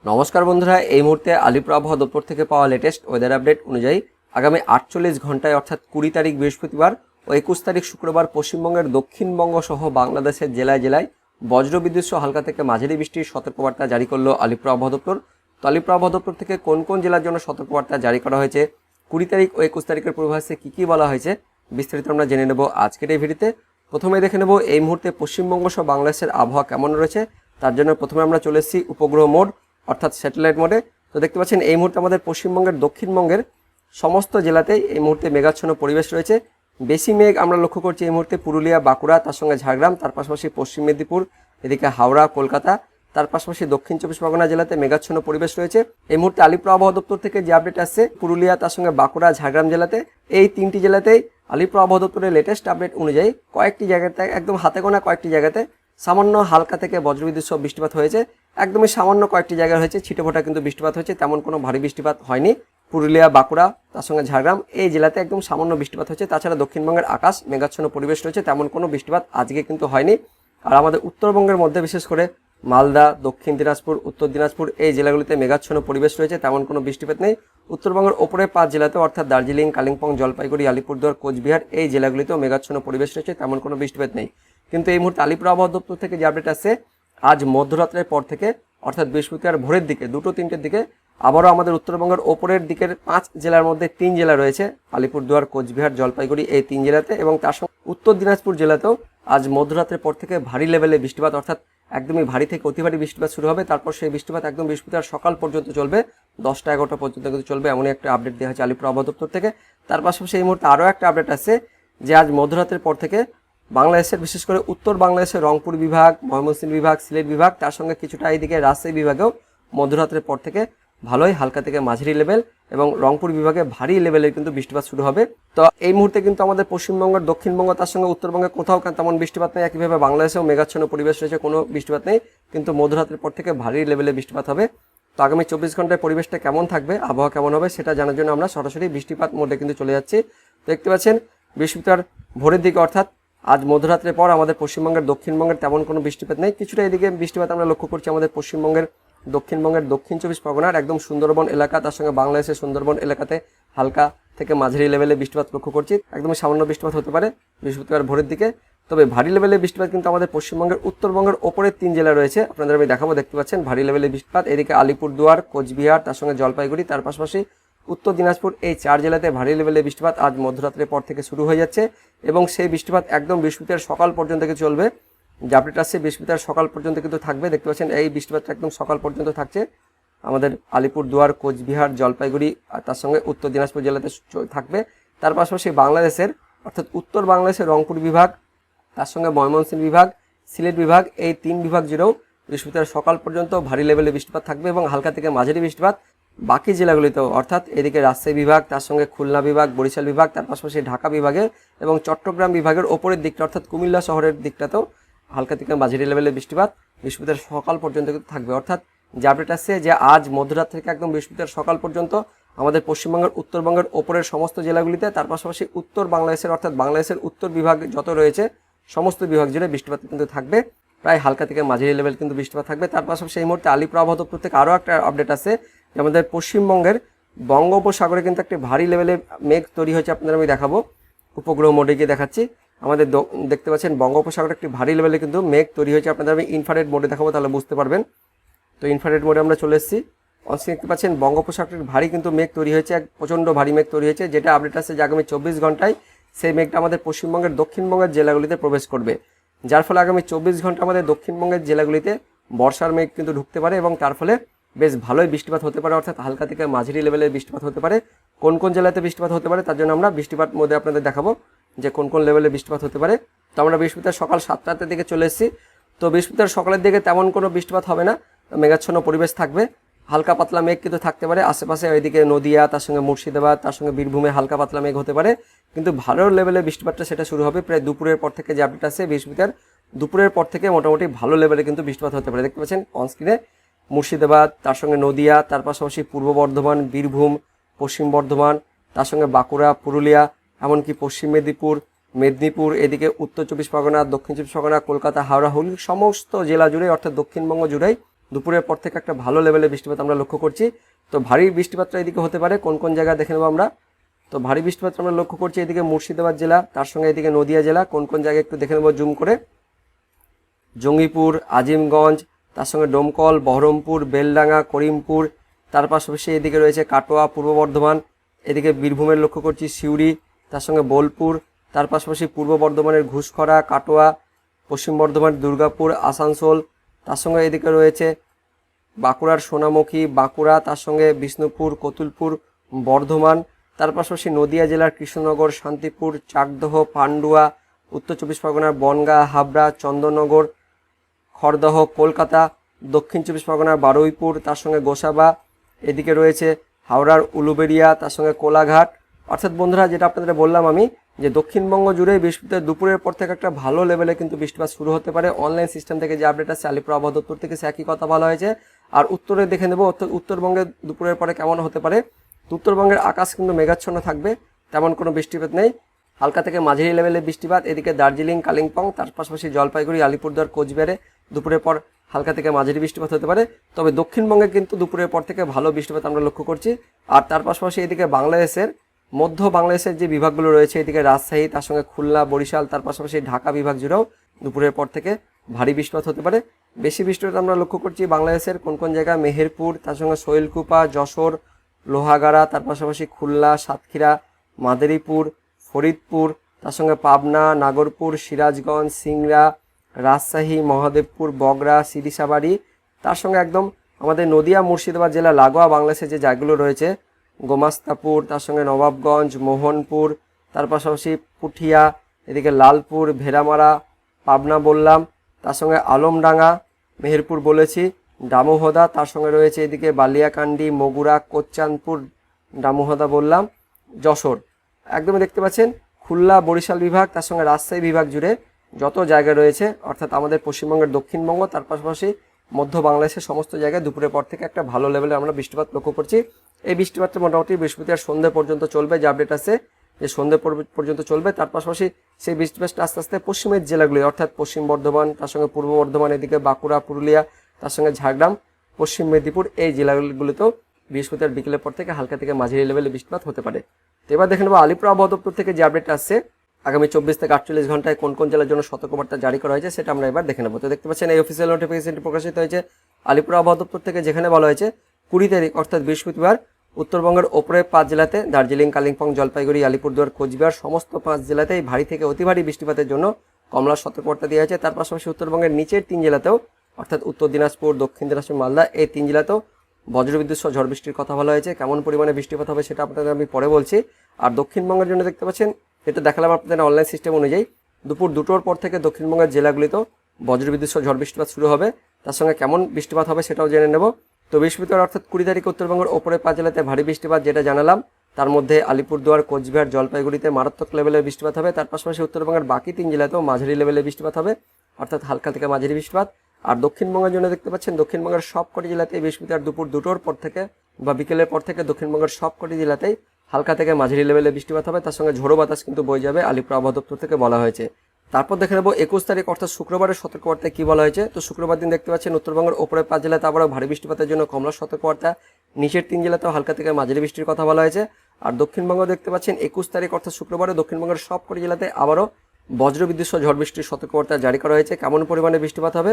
নমস্কার বন্ধুরা, এই মুহূর্তে আলিপুর আবহাওয়া দপ্তর থেকে পাওয়া লেটেস্ট ওয়েদার আপডেট অনুযায়ী আগামী 48 ঘন্টায় অর্থাৎ 20 তারিখ বৃহস্পতিবার ও 21 তারিখ শুক্রবার পশ্চিমবঙ্গের দক্ষিণবঙ্গ সহ বাংলাদেশের জেলায় জেলায় বজ্রবিদ্যুৎ সহ হালকা থেকে মাঝারি বৃষ্টির সতর্কবার্তা জারি করলো আলিপুর আবহাওয়া দপ্তর। তো আলিপুর আবহাওয়া দপ্তর থেকে কোন কোন জেলার জন্য সতর্কবার্তা জারি করা হয়েছে, 20 তারিখ ও 21 তারিখের পূর্বাভাসে কী কী বলা হয়েছে, বিস্তারিত আমরা জেনে নেব আজকের এই ভিডিওতে। প্রথমে দেখে নেব এই মুহূর্তে পশ্চিমবঙ্গ সহ বাংলাদেশের আবহাওয়া কেমন রয়েছে। তার জন্য প্রথমে আমরা চলে এসেছি উপগ্রহ মোড অর্থাৎ স্যাটেলাইট মোডে। তো দেখতে পাচ্ছেন এই মুহূর্তে আমাদের পশ্চিমবঙ্গের দক্ষিণবঙ্গের সমস্ত জেলাতেই এই মুহূর্তে মেঘাচ্ছন্ন পরিবেশ রয়েছে। বেশি মেঘ আমরা লক্ষ্য করছি এই মুহূর্তে পুরুলিয়া, বাঁকুড়া, তার সঙ্গে ঝাড়গ্রাম, তার পাশাপাশি পশ্চিম মেদিনীপুর, এদিকে হাওড়া, কলকাতা, তার পাশাপাশি দক্ষিণ চব্বিশ পরগনা জেলাতে মেঘাচ্ছন্ন পরিবেশ রয়েছে। এই মুহূর্তে আলিপুর আবহাওয়া দপ্তর থেকে যে আপডেট আসছে, পুরুলিয়া, তার সঙ্গে বাঁকুড়া, ঝাড়গ্রাম জেলাতে, এই তিনটি জেলাতেই আলিপুর আবহাওয়া দপ্তরের লেটেস্ট আপডেট অনুযায়ী কয়েকটি জায়গাতে, একদম হাতে গোনা কয়েকটি জায়গাতে সামান্য হালকা থেকে বজ্রবিদ্যুৎ সহ বৃষ্টিপাত হয়েছে। একদমই সামান্য কয়েকটি জায়গায় হয়েছে, ছিটেফোঁটা কিন্তু বৃষ্টিপাত হয়েছে, তেমন কোনো ভারী বৃষ্টিপাত হয়নি। পুরুলিয়া, বাঁকুড়া, তার সঙ্গে ঝাড়গ্রাম এই জেলাতে একদম সামান্য বৃষ্টিপাত হয়েছে। তাছাড়া দক্ষিণবঙ্গের আকাশ মেঘাচ্ছন্ন পরিবেশ রয়েছে, তেমন কোনো বৃষ্টিপাত আজকে কিন্তু হয়নি। আর আমাদের উত্তরবঙ্গের মধ্যে বিশেষ করে মালদা, দক্ষিণ দিনাজপুর, উত্তর দিনাজপুর এই জেলাগুলিতে মেঘাচ্ছন্ন পরিবেশ রয়েছে, তেমন কোনো বৃষ্টিপাত নেই। উত্তরবঙ্গের ওপরে 5 জেলাতে অর্থাৎ দার্জিলিং, কালিম্পং, জলপাইগুড়ি, আলিপুরদুয়ার, কোচবিহার এই জেলাগুলিতেও মেঘাচ্ছন্ন পরিবেশ রয়েছে, তেমন কোনো বৃষ্টিপাত নেই। কিন্তু এই মুহূর্তে আলিপুর আবহাওয়া দপ্তর থেকে যে আপডেট আসছে, আজ মধ্যরাত্রের পর থেকে অর্থাৎ বৃহস্পতিবার ভোরের দিকে 2-3টের দিকে আবারও আমাদের উত্তরবঙ্গের ওপরের দিকের 5 জেলার মধ্যে 3 জেলা রয়েছে, আলিপুরদুয়ার, কোচবিহার, জলপাইগুড়ি এই 3 জেলাতে, এবং তার সঙ্গে উত্তর দিনাজপুর জেলাতেও আজ মধ্যরাত্রের পর থেকে ভারী লেভেলে বৃষ্টিপাত অর্থাৎ একদমই ভারী থেকে অতি ভারী বৃষ্টিপাত শুরু হবে। তারপর সেই বৃষ্টিপাত একদম বৃহস্পতিবার সকাল পর্যন্ত চলবে, 10টা-11টা পর্যন্ত কিন্তু চলবে, এমনই একটা আপডেট দেওয়া হয়েছে আলিপুর আবহাওয়া দপ্তর থেকে। তার পাশাপাশি এই মুহূর্তে আরও একটা আপডেট আছে যে আজ মধ্যরাতের পর থেকে বাংলাদেশের বিশেষ করে উত্তর বাংলাদেশের রংপুর বিভাগ, ময়মনসিংহ বিভাগ, সিলেট বিভাগ, তার সঙ্গে কিছুটা এইদিকে রাজশাহী বিভাগেও মধ্যরাতের পর থেকে ভালোই হালকা থেকে মাঝারি লেভেল এবং রংপুর বিভাগে ভারী লেভেলের কিন্তু বৃষ্টিপাত শুরু হবে। তো এই মুহূর্তে কিন্তু আমাদের পশ্চিমবঙ্গের দক্ষিণবঙ্গ, তার সঙ্গে উত্তরবঙ্গে কোথাও তেমন বৃষ্টিপাত নেই। একইভাবে বাংলাদেশেও মেঘাচ্ছন্ন পরিবেশ রয়েছে, কোনো বৃষ্টিপাত নেই, কিন্তু মধ্যরাতের পর থেকে ভারী লেভেলে বৃষ্টিপাত হবে। তো আগামী 24 ঘন্টায় পরিবেশটা কেমন থাকবে, আবহাওয়া কেমন হবে সেটা জানার জন্য আমরা সরাসরি বৃষ্টিপাত মোডে কিন্তু চলে যাচ্ছি। দেখতে পাচ্ছেন বৃহস্পতিবার ভোরের দিকে অর্থাৎ আজ মধ্যরাত্রের পর আমাদের পশ্চিমবঙ্গের দক্ষিণবঙ্গের তেমন কোনো বৃষ্টিপাত নেই। কিছুটা এদিকে বৃষ্টিপাত আমরা লক্ষ্য করছি আমাদের পশ্চিমবঙ্গের দক্ষিণবঙ্গের দক্ষিণ চব্বিশ পরগনার একদম সুন্দরবন এলাকা, তার সঙ্গে বাংলাদেশের সুন্দরবন এলাকাতে হালকা থেকে মাঝারি লেভেলে বৃষ্টিপাত লক্ষ্য করছি। একদমই সামান্য বৃষ্টিপাত হতে পারে বৃহস্পতিবার ভোরের দিকে। তবে ভারী লেভেলের বৃষ্টিপাত কিন্তু আমাদের পশ্চিমবঙ্গের উত্তরবঙ্গের ওপরের 3 জেলা রয়েছে, আপনাদের আমি দেখাবো। দেখতে পাচ্ছেন ভারী লেভেলের বৃষ্টিপাত এদিকে আলিপুরদুয়ার, কোচবিহার, তার সঙ্গে জলপাইগুড়ি, তার পাশাপাশি উত্তর দিনাজপুর এই 4 জেলাতে ভারী লেভেলের বৃষ্টিপাত আজ মধ্যরাত্রের পর থেকে শুরু হয়ে যাচ্ছে, এবং সেই বৃষ্টিপাত একদম বৃহস্পতিবার সকাল পর্যন্ত থেকে চলবে। যে আপডেট আসছে বৃহস্পতিবার সকাল পর্যন্ত কিন্তু থাকবে। দেখতে পাচ্ছেন এই বৃষ্টিপাতটা একদম সকাল পর্যন্ত থাকছে আমাদের আলিপুরদুয়ার, কোচবিহার, জলপাইগুড়ি আর তার সঙ্গে উত্তর দিনাজপুর জেলাতে থাকবে। তার পাশাপাশি বাংলাদেশের অর্থাৎ উত্তর বাংলাদেশের রংপুর বিভাগ, তার সঙ্গে ময়মনসিংহ বিভাগ, সিলেট বিভাগ এই 3 বিভাগ জুড়েও বৃহস্পতিবার সকাল পর্যন্ত ভারী লেভেলে বৃষ্টিপাত থাকবে এবং হালকা থেকে মাঝারি বৃষ্টিপাত বাকি জেলাগুলিতেও অর্থাৎ এদিকে রাজশাহী বিভাগ, তার সঙ্গে খুলনা বিভাগ, বরিশাল বিভাগ, তার পাশাপাশি ঢাকা বিভাগের এবং চট্টগ্রাম বিভাগের ওপরের দিকটা অর্থাৎ কুমিল্লা শহরের দিকটাতেও হালকা থেকে মাঝারি লেভেলের বৃষ্টিপাত বৃহস্পতিবার সকাল পর্যন্ত কিন্তু থাকবে। অর্থাৎ যে আপডেট আসছে যে আজ মধ্যরাত থেকে একদম বৃহস্পতিবার সকাল পর্যন্ত আমাদের পশ্চিমবঙ্গের উত্তরবঙ্গের ওপরের সমস্ত জেলাগুলিতে, তার পাশাপাশি উত্তর বাংলাদেশের অর্থাৎ বাংলাদেশের উত্তর বিভাগ যত রয়েছে সমস্ত বিভাগ জুড়ে বৃষ্টিপাত কিন্তু থাকবে, প্রায় হালকা থেকে মাঝারি লেভেল কিন্তু বৃষ্টিপাত থাকবে। তার পাশাপাশি এই মুহূর্তে আলিপুর আবহাওয়া দপ্তর থেকে আরও একটা আপডেট আছে যে আমাদের পশ্চিমবঙ্গের বঙ্গোপসাগরে কিন্তু একটি ভারী লেভেলের মেঘ তৈরি হয়েছে, আপনাদের আমি দেখাবো। উপগ্রহ মোডে গিয়ে দেখাচ্ছি। আমাদের দেখতে পাচ্ছেন বঙ্গোপসাগরে একটি ভারী লেভেলে কিন্তু মেঘ তৈরি হয়েছে, আপনাদের আমি ইনফ্রারেড মোডে দেখাবো, তাহলে বুঝতে পারবেন। তো ইনফ্রারেড মোডে আমরা চলে এসেছি। অনস্ক্রিন দেখতে পাচ্ছেন বঙ্গোপসাগরের ভারী কিন্তু মেঘ তৈরি হয়েছে, এক প্রচণ্ড ভারী মেঘ তৈরি হয়েছে, যেটা আপডেট আছে যে আগামী 24 ঘন্টায় সেই মেঘটা আমাদের পশ্চিমবঙ্গের দক্ষিণবঙ্গের জেলাগুলিতে প্রবেশ করবে, যার ফলে আগামী 24 ঘন্টা আমাদের দক্ষিণবঙ্গের জেলাগুলিতে বর্ষার মেঘ কিন্তু ঢুকতে পারে এবং তার ফলে বেশ ভালোই বৃষ্টিপাত হতে পারে, অর্থাৎ হালকা থেকে মাঝারি লেভেলের বৃষ্টিপাত হতে পারে। কোন কোন জেলাতে বৃষ্টিপাত হতে পারে তার জন্য আমরা বৃষ্টিপাত মধ্যে আপনাদের দেখাবো যে কোন কোন লেভেলে বৃষ্টিপাত হতে পারে। তো আমরা বৃহস্পতিবার সকাল 7টার দিকে চলে এসেছি। তো বৃহস্পতিবার সকালের দিকে তেমন কোনো বৃষ্টিপাত হবে না, মেঘাচ্ছন্ন পরিবেশ থাকবে, হালকা পাতলা মেঘ কিন্তু থাকতে পারে আশেপাশে, ওইদিকে নদিয়া, তার সঙ্গে মুর্শিদাবাদ, তার সঙ্গে বীরভূমে হালকা পাতলা মেঘ হতে পারে। কিন্তু ভালো লেভেলে বৃষ্টিপাতটা সেটা শুরু হবে প্রায় দুপুরের পর থেকে। যে আপডেট আছে বৃহস্পতিবার দুপুরের পর থেকে মোটামুটি ভালো লেভেলে কিন্তু বৃষ্টিপাত হতে পারে। দেখতে পাচ্ছেন অনস্ক্রিনে মুর্শিদাবাদ, তার সঙ্গে নদিয়া, তার পাশাপাশি পূর্ব বর্ধমান, বীরভূম, পশ্চিম বর্ধমান, তার সঙ্গে বাঁকুড়া, পুরুলিয়া, এমনকি পশ্চিম মেদিনীপুর, এদিকে উত্তর চব্বিশ পরগনা, দক্ষিণ চব্বিশ পরগনা, কলকাতা, হাওড়া, হুগলি সমস্ত জেলা জুড়ে অর্থাৎ দক্ষিণবঙ্গ জুড়েই দুপুরের পর থেকে একটা ভালো লেভেলের বৃষ্টিপাত আমরা লক্ষ্য করছি। তো ভারী বৃষ্টিপাতটা এদিকে হতে পারে কোন কোন জায়গায় দেখে নেবো আমরা। তো ভারী বৃষ্টিপাত আমরা লক্ষ্য করছি এদিকে মুর্শিদাবাদ জেলা, তার সঙ্গে এদিকে নদিয়া জেলা, কোন কোন জায়গায় একটু দেখে নেবো জুম করে। জঙ্গিপুর, আজিমগঞ্জ, তার সঙ্গে ডোমকল, বহরমপুর, বেলডাঙ্গা, করিমপুর, তার পাশাপাশি এদিকে রয়েছে কাটোয়া, পূর্ব বর্ধমান, এদিকে বীরভূমের লক্ষ্য করছি সিউড়ি, তার সঙ্গে বোলপুর, তার পাশাপাশি পূর্ব বর্ধমানের ঘুষখরা, কাটোয়া, পশ্চিম বর্ধমানের দুর্গাপুর, আসানসোল, তার সঙ্গে এদিকে রয়েছে বাঁকুড়ার সোনামুখী, বাঁকুড়া, তার সঙ্গে বিষ্ণুপুর, কতুলপুর, বর্ধমান, তার পাশাপাশি নদিয়া জেলার কৃষ্ণনগর, শান্তিপুর, চাকদহ, পান্ডুয়া, উত্তর চব্বিশ পরগনার বনগাঁ, হাবড়া, চন্দননগর, খড়দহ, কলকাতা, দক্ষিণ চব্বিশ পরগনার বারুইপুর, তার সঙ্গে গোসাবা, এদিকে রয়েছে হাওড়ার উলুবেড়িয়া, তার সঙ্গে কোলাঘাট। অর্থাৎ বন্ধুরা যেটা আপনাদের বললাম আমি যে দক্ষিণবঙ্গ জুড়ে বৃহস্পতিবার দুপুরের পর থেকে একটা ভালো লেভেলে কিন্তু বৃষ্টিপাত শুরু হতে পারে। অনলাইন সিস্টেম থেকে যে আপডেট আছে আলিপুর আবহাওয়া দপ্তর থেকে সে একই কথা বলা হয়েছে। আর উত্তরে দেখে নেব উত্তরবঙ্গে দুপুরের পরে কেমন হতে পারে। উত্তরবঙ্গের আকাশ কিন্তু মেঘাচ্ছন্ন থাকবে, তেমন কোনো বৃষ্টিপাত নেই, হালকা থেকে মাঝারি লেভেলের বৃষ্টিপাত। এদিকে দার্জিলিং, কালিম্পং, তার পাশাপাশি জলপাইগুড়ি, আলিপুরদুয়ার, কোচবিহারে দুপুরের পর হালকা থেকে মাঝারি বৃষ্টিপাত হতে পারে। তবে দক্ষিণবঙ্গে কিন্তু দুপুরের পর থেকে ভালো বৃষ্টিপাত আমরা লক্ষ্য করছি। আর তার পাশাপাশি এদিকে বাংলাদেশের মধ্য বাংলাদেশের যে বিভাগগুলো রয়েছে এদিকে রাজশাহী, তার সঙ্গে খুলনা, বরিশাল, তার পাশাপাশি ঢাকা বিভাগ জুড়েও দুপুরের পর থেকে ভারী বৃষ্টিপাত হতে পারে। বেশি বৃষ্টিপাত আমরা লক্ষ্য করছি বাংলাদেশের কোন কোন জায়গায়, মেহেরপুর, তার সঙ্গে শৈলকুপা, যশোর, লোহাগাড়া, তার পাশাপাশি খুলনা, সাতক্ষীরা, মাদারীপুর, ফরিদপুর, তার সঙ্গে পাবনা, নাগরপুর, সিরাজগঞ্জ, সিংড়া, রাজশাহী, মহাদেবপুর, বগরা, সিরিসাবাড়ি, তার সঙ্গে একদম আমাদের নদিয়া, মুর্শিদাবাদ জেলা লাগোয়া বাংলাদেশের যে জায়গাগুলো রয়েছে, গোমাস্তাপুর, তার সঙ্গে নবাবগঞ্জ, মোহনপুর, তার পাশাপাশি পুঠিয়া, এদিকে লালপুর, ভেড়ামারা, পাবনা বললাম, তার সঙ্গে আলমডাঙ্গা, মেহেরপুর বলেছি, ডামুহদা, তার সঙ্গে রয়েছে এদিকে বালিয়াকান্দি, মগুরা, কোচ্চানপুর, ডামুহদা বললাম, যশোর। একদমই দেখতে পাচ্ছেন খুলনা, বরিশাল বিভাগ, তার সঙ্গে রাজশাহী বিভাগ জুড়ে যত জায়গা রয়েছে, অর্থাৎ আমাদের পশ্চিমবঙ্গের দক্ষিণবঙ্গ, তার পাশাপাশি মধ্য বাংলাদেশের সমস্ত জায়গায় দুপুরের পর থেকে একটা ভালো লেভেলে আমরা বৃষ্টিপাত লক্ষ্য করছি। এই বৃষ্টিপাতটা মোটামুটি বৃহস্পতিবার সন্ধ্যে পর্যন্ত চলবে, যে আপডেট আছে যে সন্ধ্যে পর্যন্ত চলবে। তার পাশাপাশি সেই বৃষ্টিপাতটা আস্তে আস্তে পশ্চিমের জেলাগুলি অর্থাৎ পশ্চিম বর্ধমান, তার সঙ্গে পূর্ব বর্ধমান, এদিকে বাঁকুড়া, পুরুলিয়া, তার সঙ্গে ঝাড়গ্রাম, পশ্চিম মেদিনীপুর, এই জেলাগুলিতেও বৃহস্পতিবার বিকেলের পর থেকে হালকা থেকে মাঝারি লেভেলে বৃষ্টিপাত হতে পারে। তো এবার দেখে নেবো আলিপুর আবহাওয়া দপ্তর থেকে যে আপডেট আসছে আগামী 24 থেকে 48 ঘন্টায় কোন কোন জেলার জন্য সতর্কবার্তা জারি করা হয়েছে সেটা আমরা এবার দেখে নেবো। তো দেখতে পাচ্ছেন এই অফিসিয়াল নোটিফিকেশনটি প্রকাশিত হয়েছে আলিপুর আবহাওয়া দপ্তর থেকে, যেখানে বলা হয়েছে 20 তারিখ অর্থাৎ বৃহস্পতিবার উত্তরবঙ্গের ওপরে 5 জেলাতে দার্জিলিং, কালিম্পং, জলপাইগুড়ি, আলিপুরদুয়ার, কোচবিহার সমস্ত 5 জেলাতেই ভারী থেকে অতি ভারী বৃষ্টিপাতের জন্য কমলা সতর্কবার্তা দেওয়া হয়েছে। তার পাশাপাশি উত্তরবঙ্গের নিচের 3 জেলাতেও অর্থাৎ উত্তর দিনাজপুর, দক্ষিণ দিনাজপুর, মালদা, এই 3 জেলাতেও বজ্রবিদ্যুৎ সহ ঝড় বৃষ্টির কথা বলা হয়েছে। কেমন পরিমাণে বৃষ্টিপাত হবে সেটা আপনাদের আমি পরে বলছি। আর দক্ষিণবঙ্গের জন্য দেখতে পাচ্ছেন এটা দেখালাম আপনাদের অনলাইন সিস্টেম অনুযায়ী দুপুর 2টোর পর থেকে দক্ষিণবঙ্গের জেলাগুলিতেও বজ্রবিদ্যুৎ সহ ঝড় বৃষ্টিপাত শুরু হবে। তার সঙ্গে কেমন বৃষ্টিপাত হবে সেটাও জেনে নেব। তো বৃহস্পতিবার অর্থাৎ 20 তারিখে উত্তরবঙ্গের ওপরে 5 জেলাতে ভারী বৃষ্টিপাত যেটা জানালাম, তার মধ্যে আলিপুরদুয়ার, কোচবিহার, জলপাইগুড়িতে মারাত্মক লেভেলের বৃষ্টিপাত হবে। তার পাশাপাশি উত্তরবঙ্গের বাকি 3 জেলাতেও মাঝারি লেভেলের বৃষ্টিপাত হবে, অর্থাৎ হালকা থেকে মাঝারি বৃষ্টিপাত। আর দক্ষিণবঙ্গের জন্য দেখতে পাচ্ছেন দক্ষিণবঙ্গের সবকটি জেলাতেই বৃহস্পতিবার দুপুর 2টোর পর থেকে বা বিকেলের পর থেকে দক্ষিণবঙ্গের সবকটি জেলাতেই হালকা থেকে মাঝারি লেভেলের বৃষ্টিপাত হবে, তার সঙ্গে ঝোড়ো বাতাস কিন্তু বয়ে যাবে, আলিপুর আবহাওয়া দপ্তর থেকে বলা হয়েছে। তারপর দেখে নেব 21 তারিখ অর্থাৎ শুক্রবারের সতর্কবার্তায় কি বলা হয়েছে। তো শুক্রবার দিন দেখতে পাচ্ছেন উত্তরবঙ্গের ওপরে 5 জেলাতে আবারও ভারী বৃষ্টিপাতের জন্য কমলা সতর্কবার্তা, নিচের 3 জেলাতেও হালকা থেকে মাঝারি বৃষ্টির কথা বলা হয়েছে। আর দক্ষিণবঙ্গ দেখতে পাচ্ছেন 21 তারিখ অর্থাৎ শুক্রবারে দক্ষিণবঙ্গের সবকটি জেলাতে আবারও বজ্রবিদ্যুৎ সহ ঝড় বৃষ্টির সতর্কবার্তা জারি করা হয়েছে। কেমন পরিমাণে বৃষ্টিপাত হবে,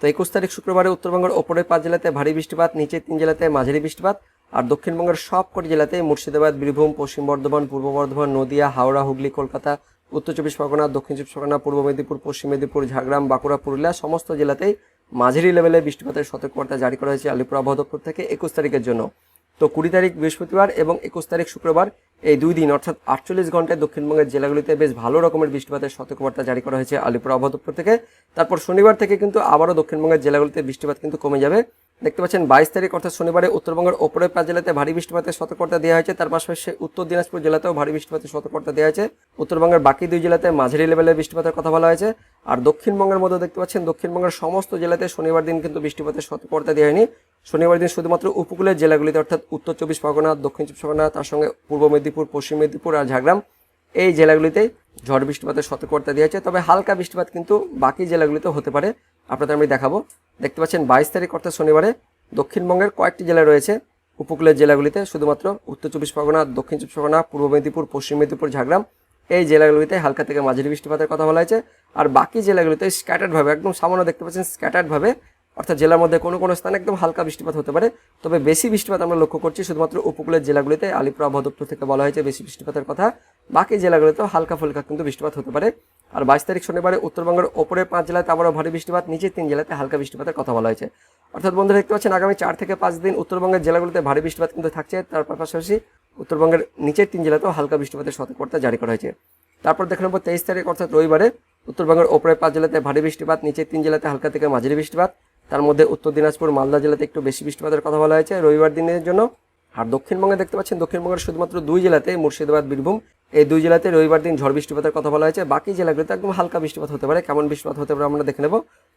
তো 21 তারিখ শুক্রবারে উত্তরবঙ্গের ওপরে 5 জেলাতে ভারী বৃষ্টিপাত, নিচের 3 জেলাতে মাঝারি বৃষ্টিপাত। আর দক্ষিণবঙ্গের সবকটি জেলাতে মুর্শিদাবাদ, বীরভূম, পশ্চিম বর্ধমান, পূর্ব বর্ধমান, নদিয়া, হাওড়া, হুগলি, কলকাতা, উত্তর চব্বিশ পরগনা, দক্ষিণ চব্বিশ পরগনা, পূর্ব মেদিনীপুর, পশ্চিম মেদিনীপুর, ঝাড়গ্রাম, বাঁকুড়া, পুরুলিয়া সমস্ত জেলাতেই মাঝারি লেভেলে বৃষ্টিপাতের সতর্কবার্তা জারি করা হয়েছে আলিপুর আবহাওয়া দপ্তর থেকে 21 তারিখের জন্য। তো 20 তারিখ বৃহস্পতিবার এবং 21 তারিখ শুক্রবার এই 2 দিন অর্থাৎ 48 ঘন্টায় দক্ষিণবঙ্গের জেলাগুলিতে বেশ ভালো রকমের বৃষ্টিপাতের সতর্কবার্তা জারি করা হয়েছে আলিপুর আবহাওয়া দপ্তর থেকে। তারপর শনিবার থেকে কিন্তু আবারও দক্ষিণবঙ্গের জেলাগুলিতে বৃষ্টিপাত কিন্তু কমে যাবে। দেখতে পাচ্ছেন 22 তারিখ অর্থাৎ শনিবারে উত্তরবঙ্গের ওপরের 5 জেলাতে ভারী বৃষ্টিপাতের সতর্কবার্তা দেওয়া হয়েছে। তার পাশাপাশি উত্তর দিনাজপুর জেলাতেও ভারী বৃষ্টিপাতের সতর্কবার্তা দেওয়া হয়েছে। উত্তরবঙ্গের বাকি 2 জেলাতে মাঝারি লেভেলের বৃষ্টিপাতের কথা বলা হয়েছে। আর দক্ষিণবঙ্গের মধ্যে দেখতে পাচ্ছেন দক্ষিণবঙ্গের সমস্ত জেলাতে শনিবার দিন কিন্তু বৃষ্টিপাতের সতর্কবার্তা দেওয়া হয়নি। শনিবার দিন শুধুমাত্র উপকূলের জেলাগুলিতে অর্থাৎ উত্তর চব্বিশ পরগনা, দক্ষিণ চব্বিশ পরগনা, তার সঙ্গে পূর্ব মেদিনীপুর, পশ্চিম মেদিনীপুর আর ঝাড়গ্রাম এই জেলাগুলিতেই ঝড় বৃষ্টিপাতের সতর্কবার্তা দেওয়া হয়েছে। তবে হালকা বৃষ্টিপাত কিন্তু বাকি জেলাগুলিতে হতে পারে, আপনাদের আমি দেখাবো। দেখতে পাচ্ছেন 22 তারিখ অর্থাৎ শনিবারে দক্ষিণবঙ্গের কয়েকটি জেলা রয়েছে উপকূলের জেলাগুলিতে, শুধুমাত্র উত্তর চব্বিশ পরগনা, দক্ষিণ চব্বিশ পরগনা, পূর্ব মেদিনীপুর, পশ্চিম মেদিনীপুর, ঝাড়গ্রাম এই জেলাগুলিতে হালকা থেকে মাঝারি বৃষ্টিপাতের কথা বলা হয়েছে। আর বাকি জেলাগুলিতে স্ক্যাটার্ডভাবে, একদম সামান্য দেখতে পাচ্ছেন স্ক্যাটার্ডভাবে, অর্থাৎ জেলার মধ্যে কোনো কোনো স্থানে একদম হালকা বৃষ্টিপাত হতে পারে। তবে বেশি বৃষ্টিপাত আমরা লক্ষ্য করছি শুধুমাত্র উপকূলের জেলাগুলিতে। আলিপুর আবহাওয়া দপ্তর থেকে বলা হয়েছে বেশি বৃষ্টিপাতের কথা, বাকি জেলাগুলিতেও হালকা ফুলকা কিন্তু বৃষ্টিপাত হতে পারে। আর 22 তারিখ শনিবারে উত্তরবঙ্গের ওপরে 5 জেলাতে আবারও ভারী বৃষ্টিপাত, নিচের 3 জেলাতে হালকা বৃষ্টিপাতের কথা বলা হয়েছে। অর্থাৎ বন্ধুরা দেখতে পাচ্ছেন আগামী 4 থেকে 5 দিন উত্তরবঙ্গের জেলাগুলিতে ভারী বৃষ্টিপাত কিন্তু থাকছে, তার পাশাপাশি উত্তরবঙ্গের নিচের 3 জেলাতেও হালকা বৃষ্টিপাতের সতর্কবার্তা জারি করা হয়েছে। তারপর দেখে নেব 23 তারিখ অর্থাৎ রবিবারে উত্তরবঙ্গের ওপরে 5 জেলাতে ভারী বৃষ্টিপাত, নিচের 3 জেলাতে হালকা থেকে মাঝারি বৃষ্টিপাত, তার মধ্যে উত্তর দিনাজপুর, মালদা জেলাতে একটু বেশি বৃষ্টিপাতের কথা বলা হয়েছে রবিবার দিনের জন্য। আর দক্ষিণবঙ্গে দেখতে পাচ্ছেন দক্ষিণবঙ্গের শুধুমাত্র 2 জেলাতে, মুর্শিদাবাদ, বীরভূম, এই 2 জেলাতে রবিবার দিন ঝড় বৃষ্টিপাতের কথা বলা হয়েছে। বাকি জেলাগুলিতে একদম হালকা বৃষ্টিপাত হতে পারে। কেমন বৃষ্টিপাত হতে পারে আমরা দেখে নেব।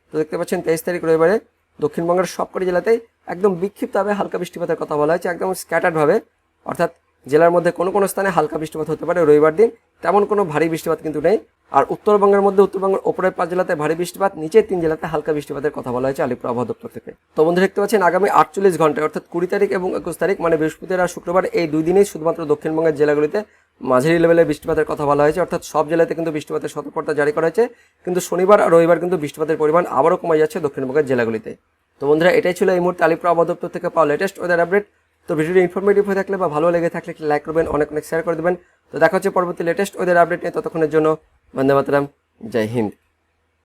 তো দেখতে পাচ্ছেন 23 তারিখ রবিবারে দক্ষিণবঙ্গের সবকটি জেলাতেই একদম বিক্ষিপ্তভাবে হালকা বৃষ্টিপাতের কথা বলা হয়েছে, একদম স্ক্যাটার্ডভাবে, অর্থাৎ জেলার মধ্যে কোনো কোনো স্থানে হালকা বৃষ্টিপাত হতে পারে রবিবার দিন, তেমন কোনো ভারী বৃষ্টিপাত কিন্তু নেই। আর উত্তরবঙ্গের মধ্যে উত্তরবঙ্গের ওপরের 5 জেলাতে ভারী বৃষ্টিপাত, নিচের 3 জেলাতে হালকা বৃষ্টিপাতের কথা বলা হয়েছে আলিপুর আবহাওয়া দপ্তর থেকে। তো বন্ধু দেখতে পাচ্ছেন আগামী 48 ঘন্টায় অর্থাৎ 20 তারিখ এবং 21 তারিখ মানে বৃহস্পতিবার আর শুক্রবার এই 2 দিনেই শুধুমাত্র দক্ষিণবঙ্গের জেলাগুলিতে মাঝারি লেভেলের বৃষ্টিপাতের কথা বলা হয়েছে, অর্থাৎ সব জেলাতে কিন্তু বৃষ্টিপাতের সতর্কতা জারি করা হয়েছে। কিন্তু শনিবার আর রবিবার কিন্তু বৃষ্টিপাতের পরিমাণ আবারও কমে যাচ্ছে দক্ষিণবঙ্গের জেলাগুলিতে। তো বন্ধুরা এটাই ছিল এই মুহূর্তে আলিপুর আবহাওয়া দপ্তর থেকে পাওয়া লেটেস্ট ওয়েদার আপডেট। তো ভিডিওটি ইনফরমেটিভ হয়ে থাকলে বা ভালো লেগে থাকলে লাইক করবেন, অনেক অনেক শেয়ার করে দেবেন। তো দেখা হচ্ছে পরবর্তী লেটেস্ট ওয়েদার আপডেট নিয়ে, ততক্ষণের জন্য বন্দে মাতরম, জয় হিন্দ।